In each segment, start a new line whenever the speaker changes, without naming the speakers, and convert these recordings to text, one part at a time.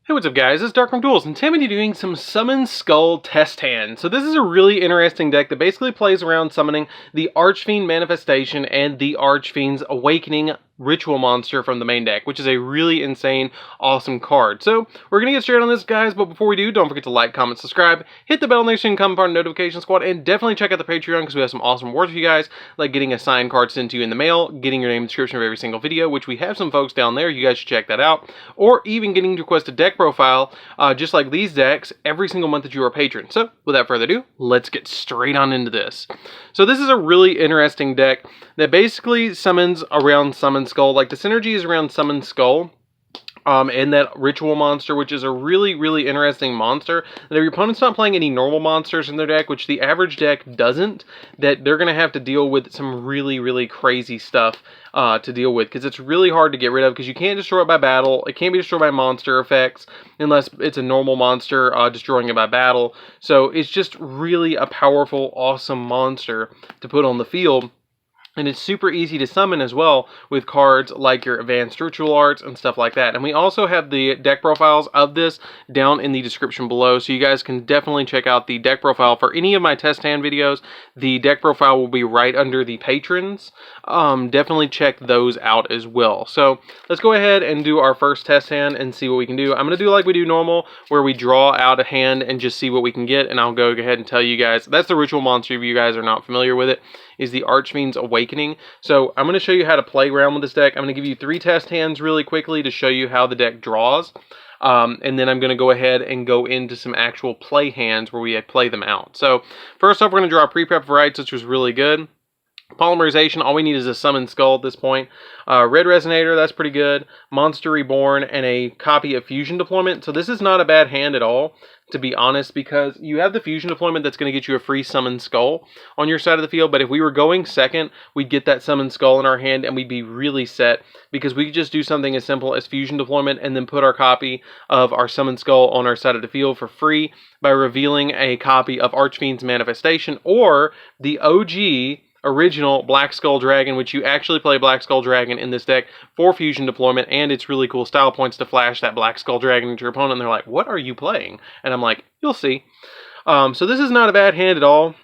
Hey, what's up guys, it's DarkArmedDuelist, and today I'm going to be doing some Summon Skull test hand. So this is a really interesting deck that basically plays around summoning the Archfiend Manifestation and the Archfiend's Awakening Ritual Monster from the main deck, which is a really insane, awesome card. So we're going to get straight on this, guys, but before we do, don't forget to like, comment, subscribe, hit the bell notification, come part of the notification squad, and definitely check out the Patreon because we have some awesome rewards for you guys, like getting a signed card sent to you in the mail, getting your name in the description of every single video, which we have some folks down there, you guys should check that out, or even getting to request a deck profile, just like these decks, every single month that you are a patron. So without further ado, let's get straight on into this. So this is a really interesting deck that basically summons around Summon Skull. Like, the synergy is around Summon Skull and that Ritual Monster, which is a really, really interesting monster. And if your opponent's not playing any normal monsters in their deck, which the average deck doesn't, that they're going to have to deal with some really, really crazy stuff to deal with, because it's really hard to get rid of, because you can't destroy it by battle. It can't be destroyed by monster effects unless it's a normal monster destroying it by battle. So it's just really a powerful, awesome monster to put on the field. And it's super easy to summon as well with cards like your Advanced Ritual Arts and stuff like that. And we also have the deck profiles of this down in the description below, so you guys can definitely check out the deck profile for any of my test hand videos. The deck profile will be right under the patrons. Definitely check those out as well. So let's go ahead and do our first test hand and see what we can do. I'm going to do like we do normal, where we draw out a hand and just see what we can get. And I'll go ahead and tell you guys, that's the Ritual Monster if you guys are not familiar with it, is the Archfiend's Awakening. So I'm going to show you how to play around with this deck. I'm going to give you 3 test hands really quickly to show you how the deck draws. And then I'm going to go ahead and go into some actual play hands where we play them out. So first off, we're going to draw Pre-Prep for Rites, which was really good. Polymerization, all we need is a Summon Skull at this point. Red Resonator, that's pretty good. Monster Reborn, and a copy of Fusion Deployment. So this is not a bad hand at all, to be honest, because you have the Fusion Deployment that's going to get you a free Summon Skull on your side of the field. But if we were going second, we'd get that Summon Skull in our hand and we'd be really set, because we could just do something as simple as Fusion Deployment and then put our copy of our Summon Skull on our side of the field for free by revealing a copy of Archfiend's Manifestation or the OG original Black Skull Dragon, which you actually play Black Skull Dragon in this deck for Fusion Deployment, and it's really cool style points to flash that Black Skull Dragon into your opponent, and they're like, what are you playing? And I'm like, you'll see. So this is not a bad hand at all.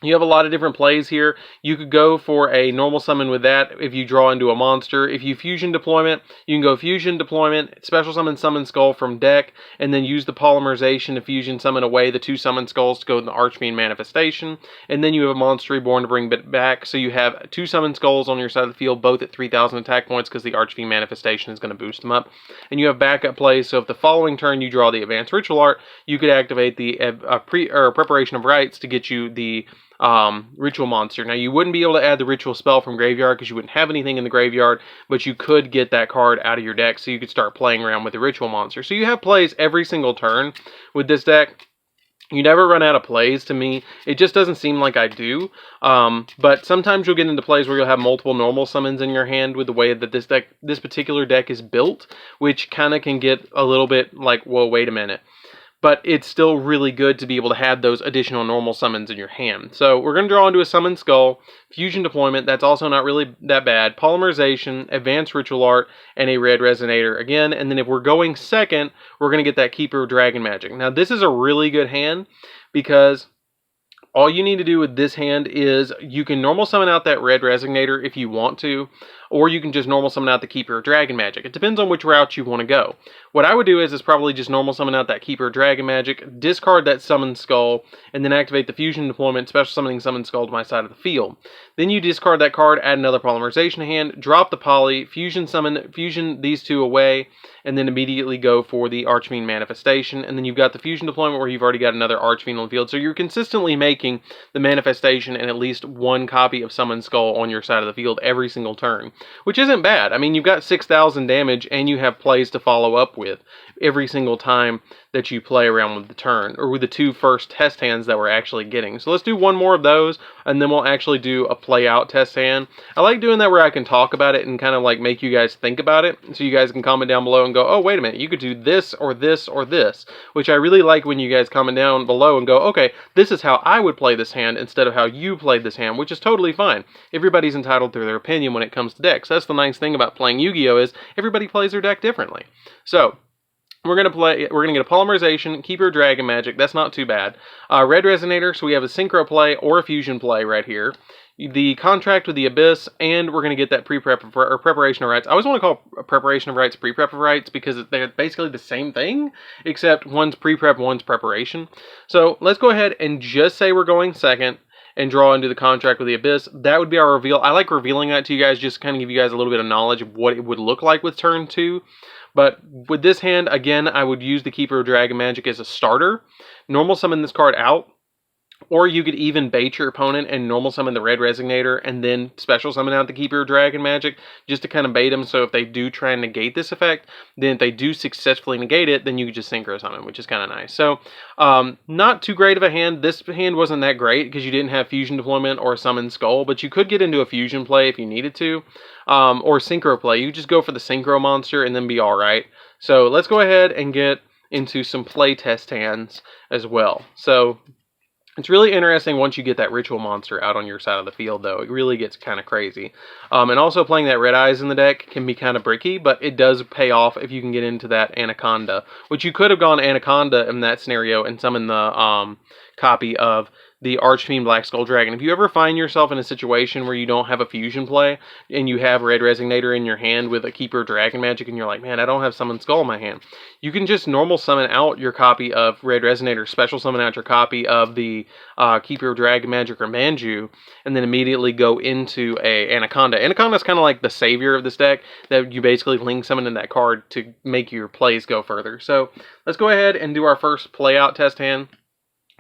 You have a lot of different plays here. You could go for a normal summon with that if you draw into a monster. If you Fusion Deployment, you can go Fusion Deployment, Special Summon Skull from deck, and then use the Polymerization to Fusion Summon away the 2 Summon Skulls to go in the Archfiend Manifestation. And then you have a Monster Reborn to bring it back, so you have 2 Summon Skulls on your side of the field, both at 3,000 attack points, because the Archfiend Manifestation is going to boost them up. And you have backup plays, so if the following turn you draw the Advanced Ritual Art, you could activate the Preparation of Rites to get you the Ritual Monster. Now, you wouldn't be able to add the Ritual Spell from graveyard because you wouldn't have anything in the graveyard, but you could get that card out of your deck, so you could start playing around with the Ritual Monster. So you have plays every single turn with this deck. You never run out of plays to me. It just doesn't seem like I do. But sometimes you'll get into plays where you'll have multiple normal summons in your hand with the way that this particular deck is built, which kind of can get a little bit like, whoa, wait a minute. But it's still really good to be able to have those additional normal summons in your hand. So we're going to draw into a Summon Skull, Fusion Deployment, that's also not really that bad, Polymerization, Advanced Ritual Art, and a Red Resonator again. And then if we're going second, we're going to get that Keeper of Dragon Magic. Now this is a really good hand, because all you need to do with this hand is you can normal summon out that Red Resonator if you want to, or you can just normal summon out the Keeper of Dragon Magic. It depends on which route you want to go. What I would do is probably just normal summon out that Keeper of Dragon Magic, discard that Summon Skull, and then activate the Fusion Deployment, Special Summoning Summon Skull to my side of the field. Then you discard that card, add another Polymerization hand, drop the Poly, Fusion these 2 away, and then immediately go for the Archfiend Manifestation. And then you've got the Fusion Deployment where you've already got another Archfiend on the field. So you're consistently making the Manifestation and at least 1 copy of Summon Skull on your side of the field every single turn, which isn't bad. I mean, you've got 6,000 damage and you have plays to follow up with every single time that you play around with the turn, or with the 2 first test hands that we're actually getting. So let's do 1 more of those, and then we'll actually do a play out test hand. I like doing that where I can talk about it and kind of like make you guys think about it, so you guys can comment down below and go, oh, wait a minute, you could do this or this or this, which I really like when you guys comment down below and go, okay, this is how I would play this hand instead of how you played this hand, which is totally fine. Everybody's entitled to their opinion when it comes to decks. That's the nice thing about playing Yu-Gi-Oh! Is everybody plays their deck differently. So We're gonna get a Polymerization, keep your Dragon Magic. That's not too bad. Red Resonator, so we have a Synchro play or a Fusion play right here. The Contract with the Abyss, and we're gonna get that Preparation of Rites. I always want to call Preparation of Rites Pre-Prep of Rites because they're basically the same thing, except one's Pre-Prep, one's Preparation. So let's go ahead and just say we're going second and draw into the Contract with the Abyss. That would be our reveal. I like revealing that to you guys just to kind of give you guys a little bit of knowledge of what it would look like with turn 2. But with this hand, again, I would use the Keeper of Dragon Magic as a starter. Normal summon this card out. Or you could even bait your opponent and normal summon the Red Resonator and then special summon out the Keeper of Dragon Magic just to kind of bait them. So if they do try and negate this effect, then if they do successfully negate it, then you could just Synchro Summon, which is kind of nice. So not too great of a hand. This hand wasn't that great because you didn't have Fusion Deployment or Summon Skull, but you could get into a Fusion play if you needed to, or Synchro play. You just go for the Synchro monster and then be alright. So let's go ahead and get into some play test hands as well. So it's really interesting once you get that Ritual Monster out on your side of the field, though. It really gets kind of crazy. And also playing that Red Eyes in the deck can be kind of bricky, but it does pay off if you can get into that Anaconda, which you could have gone Anaconda in that scenario and summon the copy of the Archfiend Black Skull Dragon. If you ever find yourself in a situation where you don't have a fusion play and you have Red Resonator in your hand with a Keeper of Dragon Magic and you're like, man, I don't have Summon Skull in my hand, you can just normal summon out your copy of Red Resonator, special summon out your copy of the Keeper of Dragon Magic or Manju, and then immediately go into a Anaconda. Anaconda is kind of like the savior of this deck that you basically link summon in that card to make your plays go further. So let's go ahead and do our first play out test hand.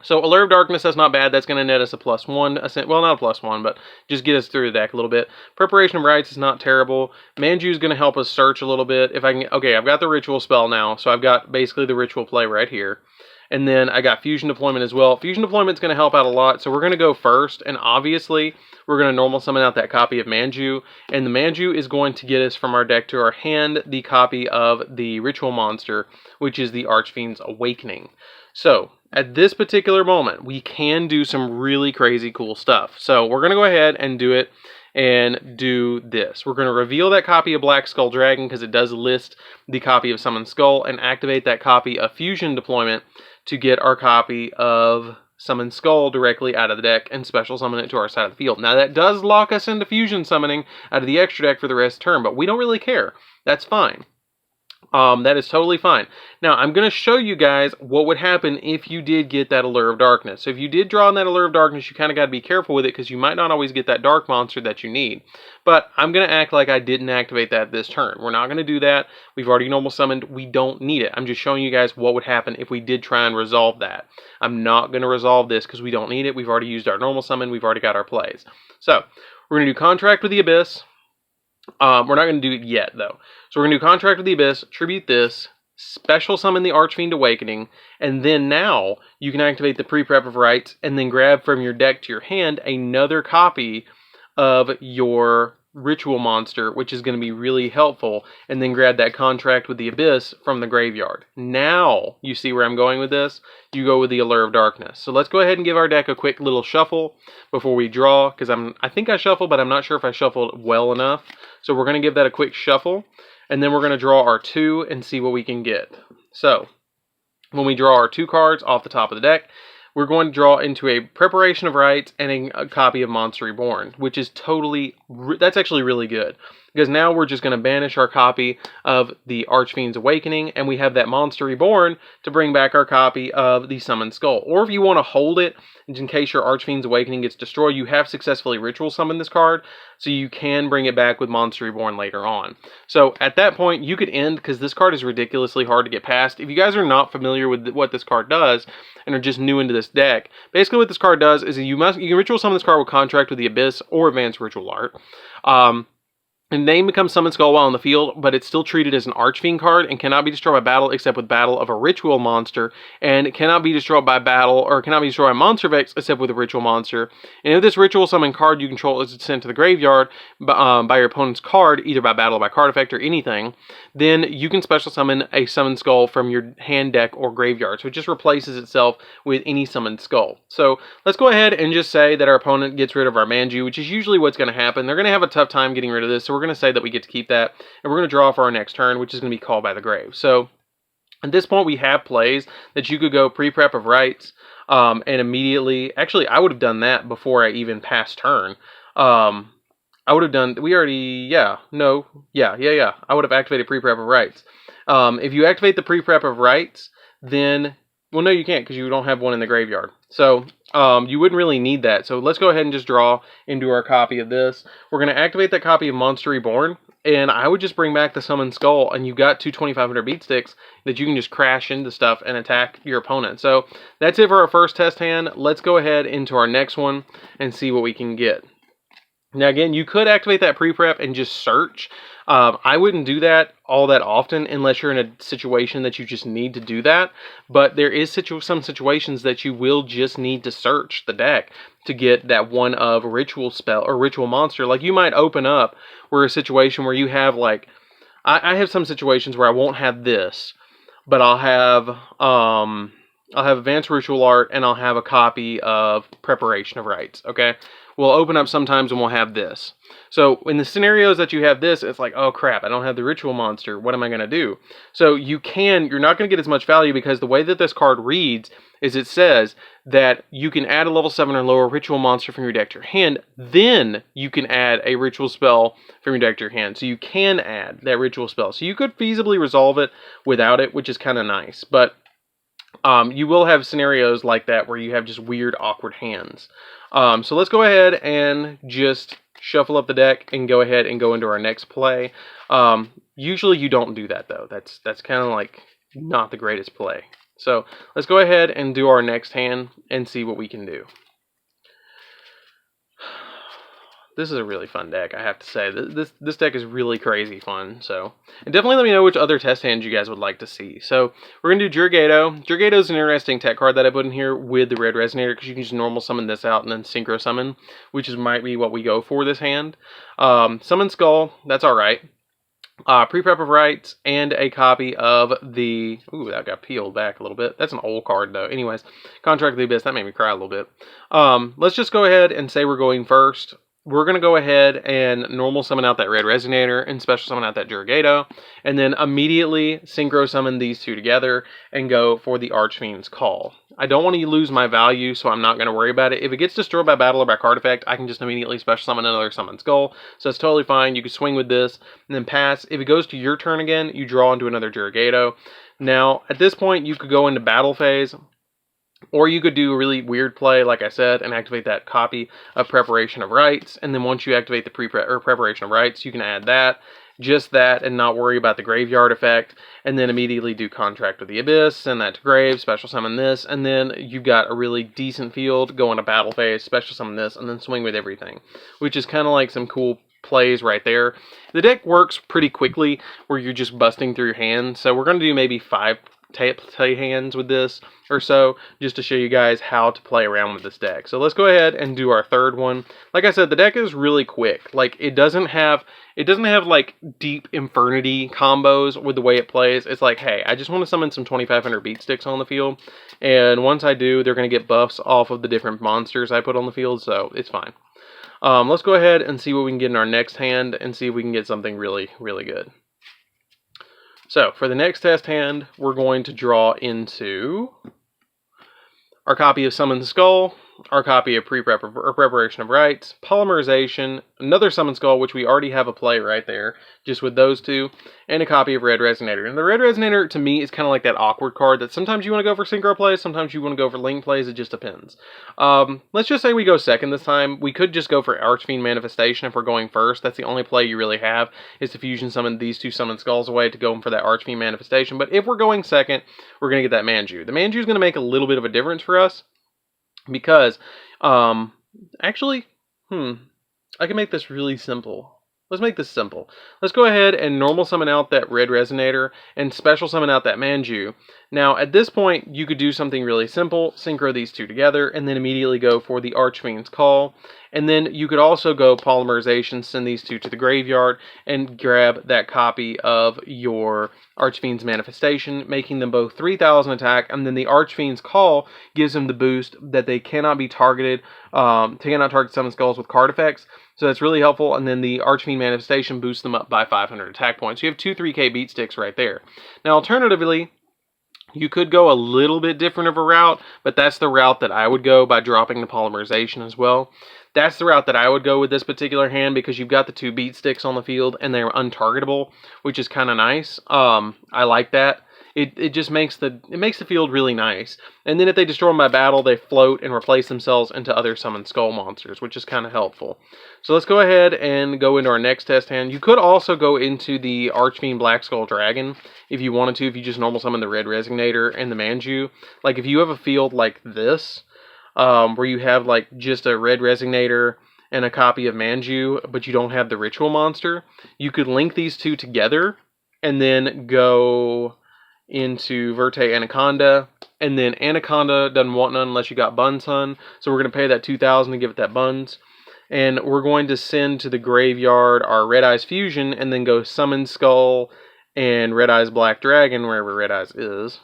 So Allure of Darkness, that's not bad. That's going to net us a +1. Well, not a +1, but just get us through the deck a little bit. Preparation of Rites is not terrible. Manju is going to help us search a little bit. If I can, okay, I've got the Ritual spell now, so I've got basically the Ritual play right here. And then I got Fusion Deployment as well. Fusion Deployment is going to help out a lot, so we're going to go first. And obviously, we're going to normal summon out that copy of Manju. And the Manju is going to get us from our deck to our hand the copy of the Ritual Monster, which is the Archfiend's Awakening. So at this particular moment, we can do some really crazy cool stuff. So we're going to go ahead and do it and do this. We're going to reveal that copy of Black Skull Dragon because it does list the copy of Summon Skull, and activate that copy of Fusion Deployment to get our copy of Summon Skull directly out of the deck and special summon it to our side of the field. Now that does lock us into Fusion Summoning out of the extra deck for the rest of the turn, but we don't really care. That's fine. That is totally fine. Now, I'm going to show you guys what would happen if you did get that Allure of Darkness. So if you did draw on that Allure of Darkness, you kind of got to be careful with it because you might not always get that Dark Monster that you need. But I'm going to act like I didn't activate that this turn. We're not going to do that. We've already normal summoned. We don't need it. I'm just showing you guys what would happen if we did try and resolve that. I'm not going to resolve this because we don't need it. We've already used our normal summon. We've already got our plays. So we're going to do Contract with the Abyss. We're not going to do it yet, though. So we're going to do Contract with the Abyss, tribute this, special summon the Archfiend Awakening, and then now you can activate the Pre-Prep of Rites and then grab from your deck to your hand another copy of your Ritual Monster, which is going to be really helpful, and then grab that Contract with the Abyss from the graveyard. Now, you see where I'm going with this? You go with the Allure of Darkness. So let's go ahead and give our deck a quick little shuffle before we draw, because I think I shuffled, but I'm not sure if I shuffled well enough. So we're going to give that a quick shuffle, and then we're going to draw our 2 and see what we can get. So, when we draw our 2 cards off the top of the deck, we're going to draw into a Preparation of Rites and a copy of Monster Reborn, which is that's actually really good. Because now we're just going to banish our copy of the Archfiend's Awakening, and we have that Monster Reborn to bring back our copy of the Summon Skull. Or if you want to hold it, in case your Archfiend's Awakening gets destroyed, you have successfully Ritual Summoned this card, so you can bring it back with Monster Reborn later on. So at that point, you could end, because this card is ridiculously hard to get past. If you guys are not familiar with what this card does, and are just new into this deck, basically what this card does is you can Ritual Summon this card with Contract with the Abyss or Advanced Ritual Art. The name becomes Summon Skull while in the field, but it's still treated as an Archfiend card and cannot be destroyed by battle except with battle of a Ritual Monster, and it cannot be destroyed by battle, or cannot be destroyed by Monster Effects except with a Ritual Monster. And if this Ritual Summon card you control is sent to the graveyard by your opponent's card, either by battle or by card effect or anything, then you can special summon a Summon Skull from your hand, deck, or graveyard. So it just replaces itself with any Summoned Skull. So let's go ahead and just say that our opponent gets rid of our Manju, which is usually what's going to happen. They're going to have a tough time getting rid of this, so we're going to say that we get to keep that, and we're going to draw for our next turn, which is going to be Called by the Grave. So At this point, we have plays that you could go pre-prep of rights, and immediately... Actually, I would have done that before I even passed turn. I would have done... We already... Yeah. No. Yeah. I would have activated pre-prep of rights. If you activate the pre-prep of rights, then... Well, no, you can't, because you don't have one in the graveyard. So, you wouldn't really need that. So, let's go ahead and just draw into our copy of this. We're going to activate that copy of Monster Reborn. And I would just bring back the Summon Skull, and you've got two 2500 beat sticks that you can just crash into stuff and attack your opponent. So that's it for our first test hand. Let's go ahead into our next one and see what we can get. Now again, you could activate that pre-prep and just search. I wouldn't do that all that often unless you're in a situation that you just need to do that. But there is some situations that you will just need to search the deck to get that one of ritual spell or ritual monster. Like you might open up where a situation where you have like, I have some situations where I won't have this, but I'll have Advanced Ritual Art and I'll have a copy of Preparation of Rites, okay? We'll open up sometimes and we'll have this. So in the scenarios that you have this, it's like, oh crap, I don't have the ritual monster. What am I going to do? So you're not going to get as much value because the way that this card reads is it says that you can add a level 7 or lower ritual monster from your deck to your hand. Then you can add a ritual spell from your deck to your hand. So you can add that ritual spell. So you could feasibly resolve it without it, which is kind of nice. But you will have scenarios like that where you have just weird, awkward hands. So let's go ahead and just shuffle up the deck and go ahead and go into our next play. Usually you don't do that though. That's kind of like not the greatest play. So let's go ahead and do our next hand and see what we can do. This is a really fun deck, I have to say. This deck is really crazy fun. So, and definitely let me know which other test hands you guys would like to see. So, we're going to do Yugioh. Yugioh is an interesting tech card that I put in here with the Red Resonator, because you can just normal summon this out and then Synchro Summon, which might be what we go for this hand. Summon Skull, that's alright. Pre-Prep of Rites, and a copy of the... Ooh, that got peeled back a little bit. That's an old card, though. Anyways, Contract of the Abyss, that made me cry a little bit. Let's just go ahead and say we're going first. We're going to go ahead and normal summon out that Red Resonator and special summon out that Yugioh, and then immediately Synchro Summon these two together and go for the Archfiend's Call. I don't want to lose my value, so I'm not going to worry about it. If it gets destroyed by battle or by card effect, I can just immediately special summon another Summon Skull, so it's totally fine. You can swing with this and then pass. If it goes to your turn again, you draw into another Yugioh. Now, at this point, you could go into battle phase, or you could do a really weird play, like I said, and activate that copy of Preparation of Rites. And then once you activate the Preparation of Rites, you can add that, just that, and not worry about the graveyard effect. And then immediately do Contract with the Abyss, send that to grave, special summon this, and then you've got a really decent field, go into battle phase, special summon this, and then swing with everything. Which is kind of like some cool plays right there. The deck works pretty quickly, where you're just busting through your hand. So we're going to do maybe 5 play hands with this or so, just to show you guys how to play around with this deck. So let's go ahead and do our third one. Like I said, the deck is really quick. Like it doesn't have like deep Infernity combos with the way it plays. It's like, hey, I just want to summon some 2500 beat sticks on the field, and once I do, they're going to get buffs off of the different monsters I put on the field, so it's fine. Let's go ahead and see what we can get in our next hand and see if we can get something really, really good. So, for the next test hand, we're going to draw into our copy of Summon Skull, our copy of Preparation of Rites, Polymerization, another Summon Skull, which we already have a play right there, just with those two, and a copy of Red Resonator. And the Red Resonator, to me, is kind of like that awkward card that sometimes you want to go for synchro plays, sometimes you want to go for link plays, it just depends. Let's just say we go second this time. We could just go for Archfiend Manifestation if we're going first. That's the only play you really have, is to fusion summon these two Summon Skulls away to go for that Archfiend Manifestation. But if we're going second, we're going to get that Manju. The Manju is going to make a little bit of a difference for us, because, actually, I can make this really simple. Let's make this simple. Let's go ahead and normal summon out that Red Resonator and special summon out that Manju. Now, at this point, you could do something really simple, synchro these two together, and then immediately go for the Archfiend's Call. And then you could also go Polymerization, send these two to the graveyard, and grab that copy of your Archfiend's Manifestation, making them both 3000 attack, and then the Archfiend's Call gives them the boost that they cannot be targeted, cannot target Summon Skulls with card effects. So that's really helpful, and then the Archfiend Manifestation boosts them up by 500 attack points. You have two 3k beat sticks right there. Now, alternatively, You could go a little bit different of a route, but that's the route that I would go by dropping the polymerization as well. That's the route that I would go with this particular hand because you've got the 2 beat sticks on the field and they're untargetable, which is kind of nice. I like that. It just makes the field really nice. And then if they destroy them by battle, they float and replace themselves into other Summon Skull monsters, which is kind of helpful. So let's go ahead and go into our next test hand. You could also go into the Archfiend Black Skull Dragon if you wanted to, if you just normal summon the Red Resignator and the Manju. Like if you have a field like this, where you have like just a Red Resignator and a copy of Manju, but you don't have the Ritual monster, you could link these two together and then go into Verte Anaconda, and then Anaconda doesn't want none unless you got Buns Hun, so we're going to pay that 2,000 to give it that Buns, and we're going to send to the graveyard our Red Eyes Fusion, and then go Summon Skull and Red Eyes Black Dragon, wherever Red Eyes is.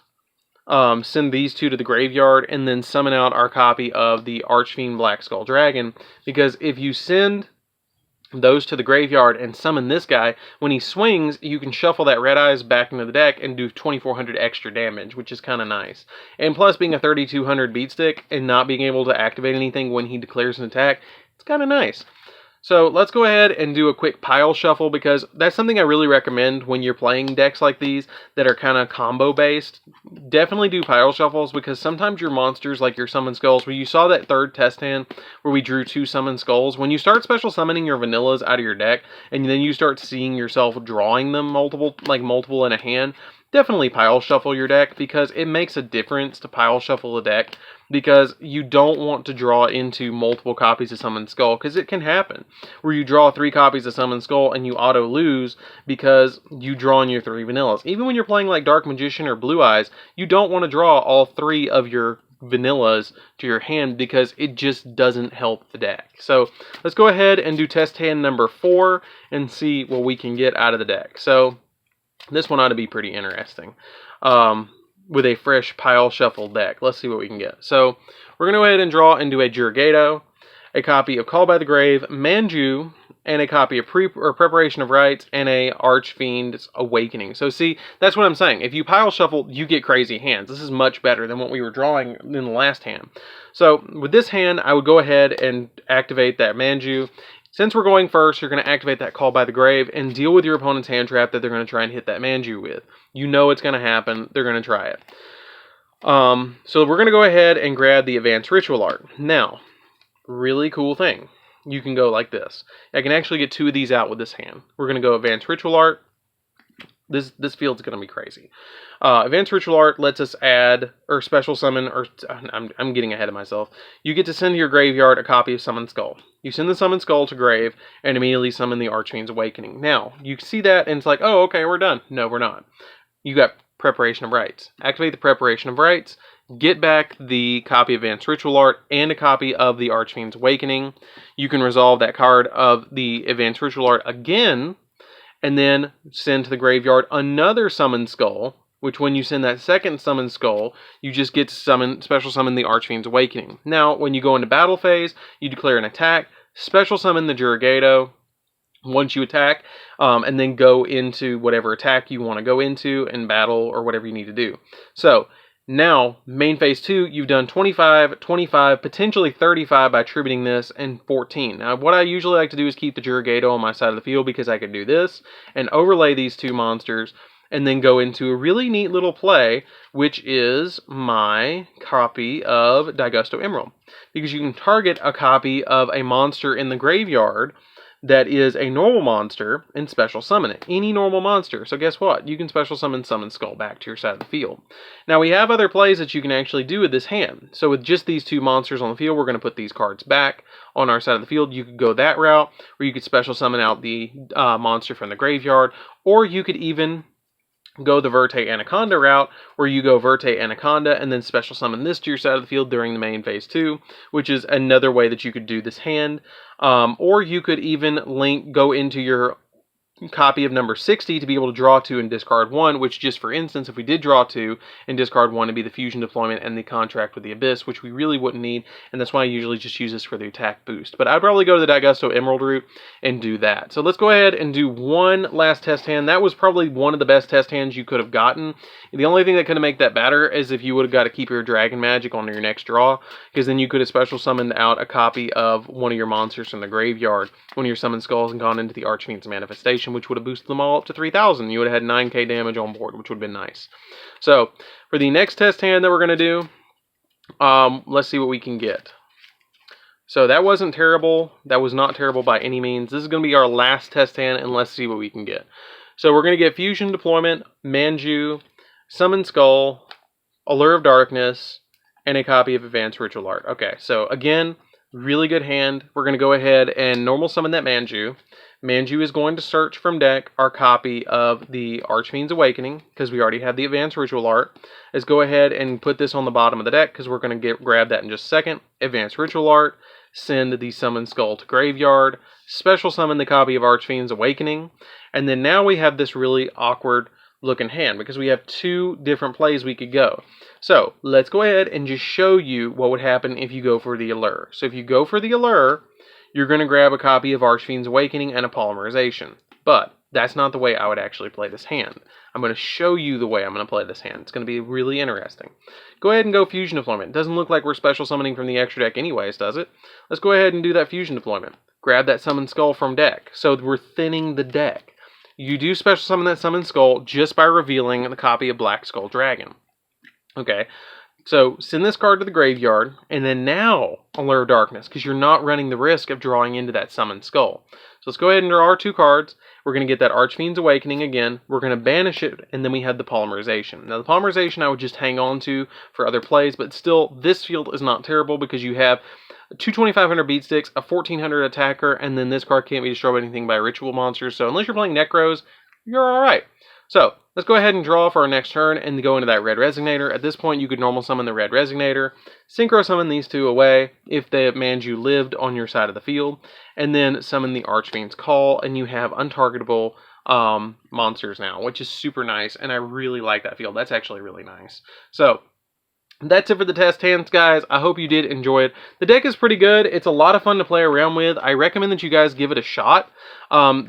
Send these two to the graveyard, and then summon out our copy of the Archfiend Black Skull Dragon, because if you send those to the graveyard and summon this guy, when he swings, you can shuffle that Red Eyes back into the deck and do 2,400 extra damage, which is kind of nice. And plus, being a 3,200 beat stick and not being able to activate anything when he declares an attack, it's kind of nice. So let's go ahead and do a quick pile shuffle, because that's something I really recommend when you're playing decks like these that are kind of combo based. Definitely do pile shuffles, because sometimes your monsters, like your Summon Skulls, where you saw that third test hand where we drew 2 Summon Skulls, when you start special summoning your vanillas out of your deck and then you start seeing yourself drawing them multiple in a hand, definitely pile shuffle your deck, because it makes a difference to pile shuffle a deck, because you don't want to draw into multiple copies of Summon Skull, because it can happen where you draw 3 copies of Summon Skull and you auto lose because you draw in your 3 vanillas. Even when you're playing like Dark Magician or Blue Eyes, you don't want to draw all 3 of your vanillas to your hand, because it just doesn't help the deck. So let's go ahead and do test hand number 4 and see what we can get out of the deck. So this one ought to be pretty interesting. With a fresh pile shuffle deck. Let's see what we can get. So we're going to go ahead and draw into a Yugioh, a copy of Call by the Grave, Manju, and a copy of Preparation of Rites, and a Archfiend's Awakening. So see, that's what I'm saying. If you pile shuffle, you get crazy hands. This is much better than what we were drawing in the last hand. So with this hand, I would go ahead and activate that Manju. Since we're going first, you're going to activate that Call by the Grave and deal with your opponent's hand trap that they're going to try and hit that Manju with. You know it's going to happen. They're going to try it. So we're going to go ahead and grab the Advanced Ritual Art. Now, really cool thing. You can go like this. I can actually get 2 of these out with this hand. We're going to go Advanced Ritual Art. This field's going to be crazy. Advanced Ritual Art lets us add, or special summon, or I'm getting ahead of myself. You get to send to your graveyard a copy of Summon Skull. You send the Summon Skull to grave and immediately summon the Archfiend's Awakening. Now, you see that and it's like, oh, okay, we're done. No, we're not. You got Preparation of Rites. Activate the Preparation of Rites. Get back the copy of Advanced Ritual Art and a copy of the Archfiend's Awakening. You can resolve that card of the Advanced Ritual Art again, and then send to the graveyard another Summon Skull, which when you send that second Summon Skull, you just get to special summon the Archfiend's Awakening. Now, when you go into battle phase, you declare an attack, special summon the Yugioh once you attack, and then go into whatever attack you want to go into in battle or whatever you need to do. So, now, main phase 2, you've done 25, 25, potentially 35 by tributing this, and 14. Now, what I usually like to do is keep the Yugioh on my side of the field, because I can do this and overlay these 2 monsters and then go into a really neat little play, which is my copy of Daigusto Emerald. Because you can target a copy of a monster in the graveyard that is a normal monster and special summon it. Any normal monster. So guess what? You can special summon Skull back to your side of the field. Now we have other plays that you can actually do with this hand. So with just these 2 monsters on the field, we're going to put these cards back on our side of the field. You could go that route, or you could special summon out the monster from the graveyard, or you could even go the Verte Anaconda route, where you go Verte Anaconda and then special summon this to your side of the field during the main phase 2, which is another way that you could do this hand. Or you could even go into your copy of number 60 to be able to draw 2 and discard 1, which just for instance, if we did draw 2 and discard 1, it'd be the fusion deployment and the contract with the Abyss, which we really wouldn't need, and that's why I usually just use this for the attack boost. But I'd probably go to the Daigusto Emerald route and do that. So let's go ahead and do one last test hand. That was probably one of the best test hands you could have gotten. The only thing that could have made that better is if you would have got to keep your Dragon Magic on your next draw, because then you could have special summoned out a copy of one of your monsters from the graveyard, one of your summoned skulls, and gone into the Archfiend's manifestation, which would have boosted them all up to 3,000. You would have had 9k damage on board, which would have been nice. So, for the next test hand that we're going to do, let's see what we can get. So, that wasn't terrible. That was not terrible by any means. This is going to be our last test hand, and let's see what we can get. So, we're going to get Fusion Deployment, Manju, Summon Skull, Allure of Darkness, and a copy of Advanced Ritual Art. Okay, so again, really good hand. We're going to go ahead and normal summon that Manju. Manju is going to search from deck our copy of the Archfiend's Awakening, because we already have the Advanced Ritual Art. Let's go ahead and put this on the bottom of the deck, because we're going to grab that in just a second. Advanced Ritual Art, send the Summon Skull to Graveyard, special summon the copy of Archfiend's Awakening, and then now we have this really awkward looking hand, because we have 2 different plays we could go. So, let's go ahead and just show you what would happen if you go for the Allure. So if you go for the Allure, you're going to grab a copy of Archfiend's Awakening and a Polymerization. But that's not the way I would actually play this hand. I'm going to show you the way I'm going to play this hand. It's going to be really interesting. Go ahead and go Fusion Deployment. It doesn't look like we're special summoning from the extra deck anyways, does it? Let's go ahead and do that Fusion Deployment. Grab that Summon Skull from deck. So we're thinning the deck. You do special summon that Summon Skull just by revealing the copy of Black Skull Dragon. Okay. So, send this card to the graveyard, and then now Allure of Darkness, because you're not running the risk of drawing into that Summoned Skull. So let's go ahead and draw our 2 cards. We're going to get that Archfiend's Awakening again. We're going to banish it, and then we have the Polymerization. Now, the Polymerization I would just hang on to for other plays, but still, this field is not terrible because you have 2 2500 beat sticks, a 1400 attacker, and then this card can't be destroyed by anything by ritual monsters. So unless you're playing Necros, you're alright. So, let's go ahead and draw for our next turn and go into that Red Resonator. At this point, you could normal summon the Red Resonator, synchro summon these 2 away if the Manju lived on your side of the field, and then summon the Archfiend's Call, and you have untargetable monsters now, which is super nice, and I really like that field. That's actually really nice. So, that's it for the test hands, guys. I hope you did enjoy it. The deck is pretty good. It's a lot of fun to play around with. I recommend that you guys give it a shot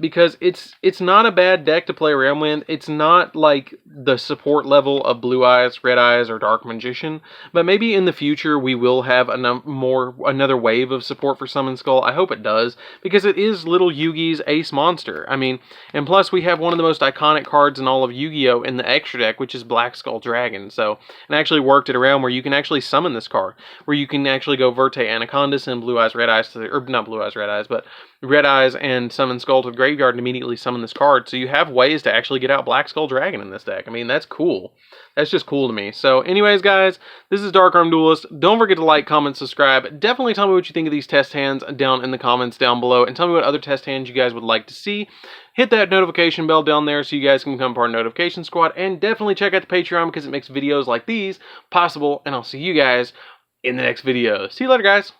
because it's not a bad deck to play around with. It's not like the support level of Blue Eyes, Red Eyes, or Dark Magician, but maybe in the future we will have another wave of support for Summon Skull. I hope it does, because it is little Yugi's ace monster. I mean, and plus we have one of the most iconic cards in all of Yu-Gi-Oh! In the extra deck, which is Black Skull Dragon. So, and I actually worked it around where you can actually summon this card, where you can actually go Verte Anacondas and Blue Eyes, Red Eyes, or not Blue Eyes, Red Eyes, but Red Eyes and Summon Skull to the graveyard and immediately summon this card. So you have ways to actually get out Black Skull Dragon in this deck. I mean, that's cool. That's just cool to me. So anyways, guys, this is DarkArmedDuelist. Don't forget to like, comment, subscribe. Definitely tell me what you think of these test hands down in the comments down below, and tell me what other test hands you guys would like to see. Hit that notification bell down there so you guys can become part of the notification squad, and definitely check out the Patreon because it makes videos like these possible, and I'll see you guys in the next video. See you later, guys.